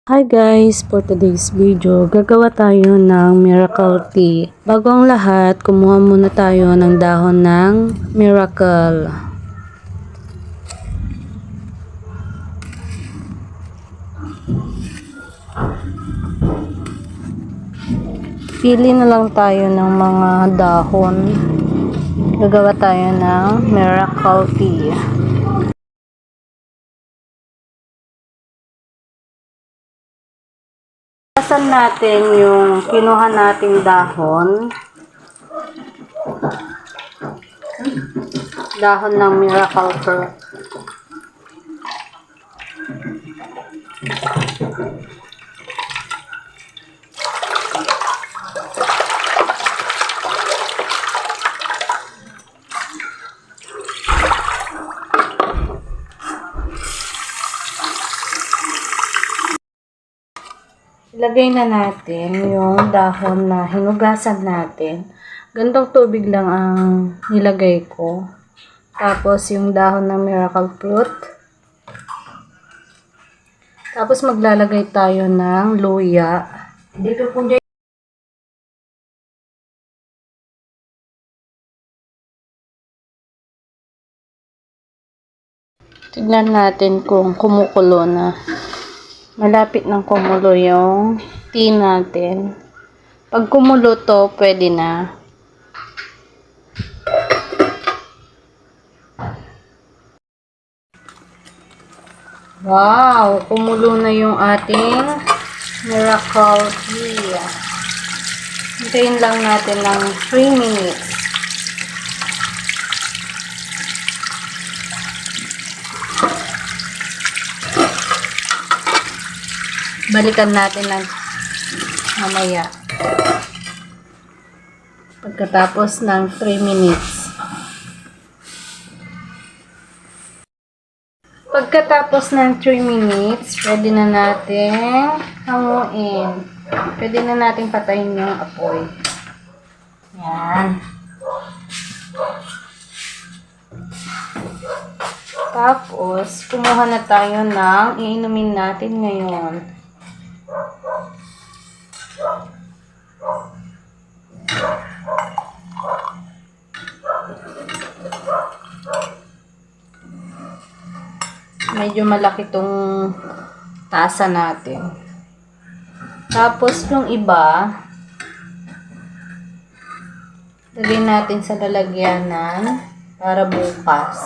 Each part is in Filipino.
Hi guys! For today's video, gagawa tayo ng miracle tea. Bago ang lahat, kumuha muna tayo ng dahon ng miracle. Pili na lang tayo ng mga dahon. Gagawa tayo ng miracle tea. Tasan natin yung kinuha nating dahon. Dahon ng miracle fruit. Ilagay na natin yung dahon na hinugasan natin. Gantong tubig lang ang nilagay ko. Tapos yung dahon ng miracle fruit. Tapos maglalagay tayo ng luya. Dito po dyan. Tignan natin kung kumukulo na. Malapit ng kumulo yung tea natin. Pag kumulo to, pwede na. Wow! Kumulo na yung ating miracle tea. Hintayin lang natin ng 3 minutes. Balikan natin ng mamaya. Pagkatapos ng 3 minutes. Pagkatapos ng 3 minutes, pwede na natin hanguin. Pwede na natin patayin yung apoy. Yan. Tapos, kumuha na tayo ng iinumin natin ngayon. Medyo malaki tong tasa natin. Tapos yung iba, lagay natin sa lalagyanan para bukas.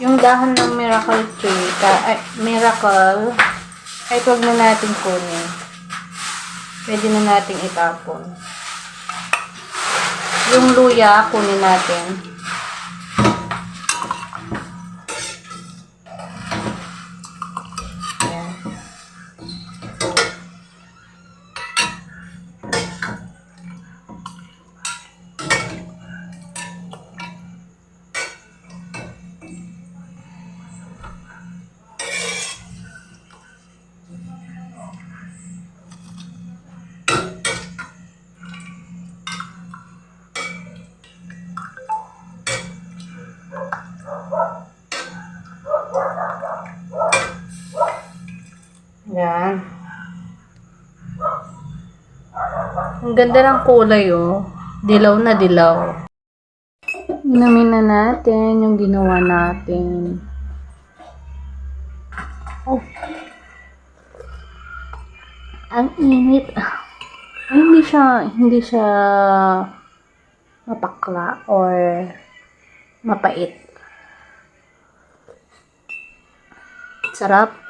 Yung dahon ng miracle tree, miracle, kahit wag na natin kunin. Pwede na natin itapon. Yung luya, kunin natin. Ayan. Yan. Ang ganda ng kulay, oh. Dilaw na dilaw. Inumin na natin yung ginawa natin. Oh. Ang init. Ay, hindi siya mapakla or mapait. Sarap.